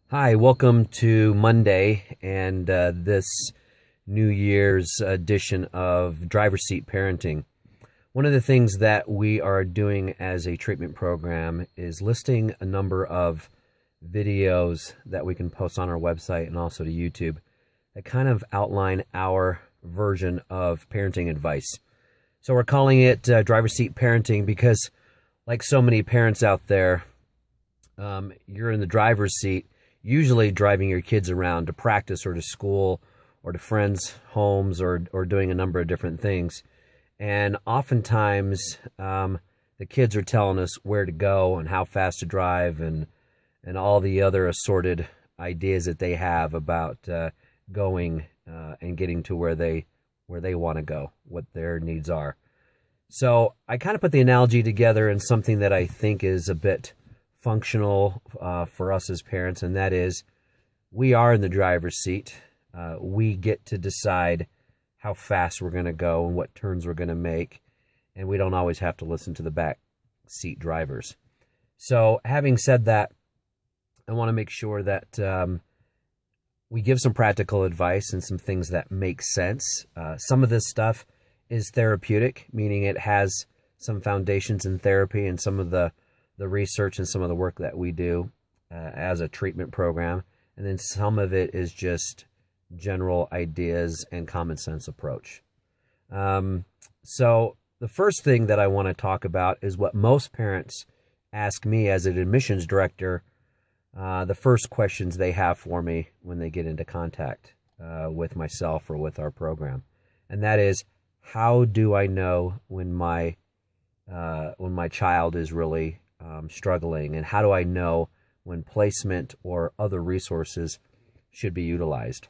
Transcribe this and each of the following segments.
Hi, welcome to Monday and this New Year's edition of Driver's Seat Parenting. One of the things that we are doing as a treatment program is listing a number of videos that we can post on our website and also to YouTube that kind of outline our version of parenting advice. So we're calling it Driver's Seat Parenting because, like so many parents out there, you're in the driver's seat, usually driving your kids around to practice or to school or to friends' homes or doing a number of different things. And oftentimes, the kids are telling us where to go and how fast to drive and all the other assorted ideas that they have about going and getting to where they want to go, what their needs are. So I kind of put the analogy together in something that I think is a bit functional for us as parents, and that is we are in the driver's seat. We get to decide how fast we're going to go and what turns we're going to make, and we don't always have to listen to the back seat drivers. So having said that, I want to make sure that we give some practical advice and some things that make sense. Some of this stuff is therapeutic, meaning it has some foundations in therapy and some of the research and some of the work that we do as a treatment program. And then some of it is just general ideas and common sense approach. So the first thing that I want to talk about is what most parents ask me as an admissions director, the first questions they have for me when they get into contact with myself or with our program. And that is, how do I know when my child is really struggling, and how do I know when placement or other resources should be utilized?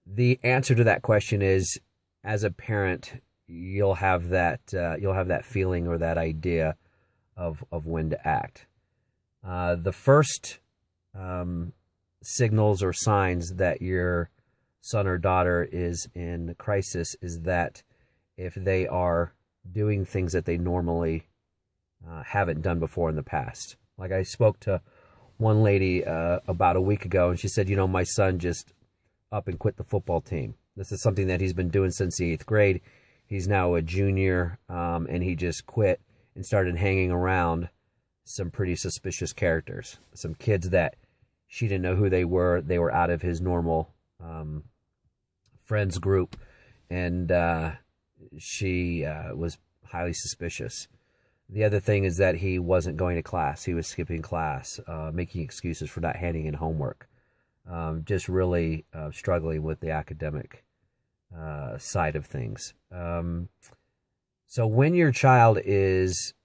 The answer to that question is, as a parent, you'll have that feeling or that idea of when to act. The first signals or signs that your son or daughter is in crisis is that if they are doing things that they normally haven't done before in the past. Like, I spoke to one lady about a week ago, and she said, my son just up and quit the football team. This is something that he's been doing since the 8th grade. He's now a junior, and he just quit and started hanging around some pretty suspicious characters, some kids that she didn't know who they were. They were out of his normal friends group, and she was highly suspicious. The other thing is that he wasn't going to class. He was skipping class, making excuses for not handing in homework, just really struggling with the academic side of things. So when your child is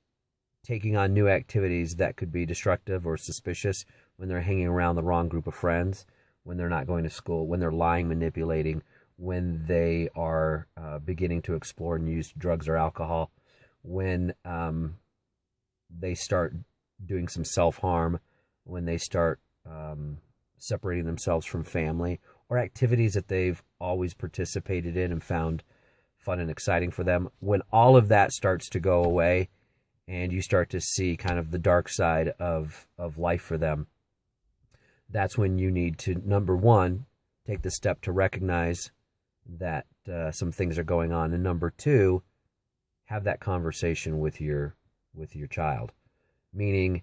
taking on new activities that could be destructive or suspicious, when they're hanging around the wrong group of friends, when they're not going to school, when they're lying, manipulating, when they are beginning to explore and use drugs or alcohol, when they start doing some self-harm, when they start separating themselves from family or activities that they've always participated in and found fun and exciting for them, when all of that starts to go away and you start to see kind of the dark side of life for them, that's when you need to, number one, take the step to recognize that some things are going on, and number two, have that conversation with your child, meaning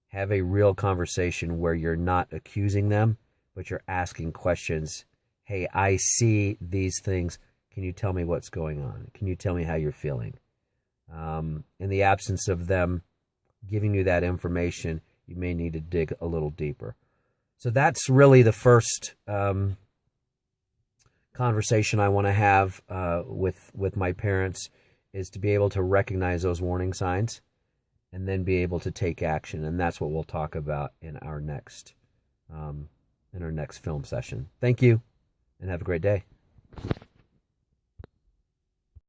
have a real conversation where you're not accusing them, but you're asking questions. Hey, I see these things. Can you tell me what's going on? Can you tell me how you're feeling? In the absence of them giving you that information, you may need to dig a little deeper. So that's really the first conversation I want to have with my parents, is to be able to recognize those warning signs and then be able to take action. And that's what we'll talk about in our next film session. Thank you, and have a great day.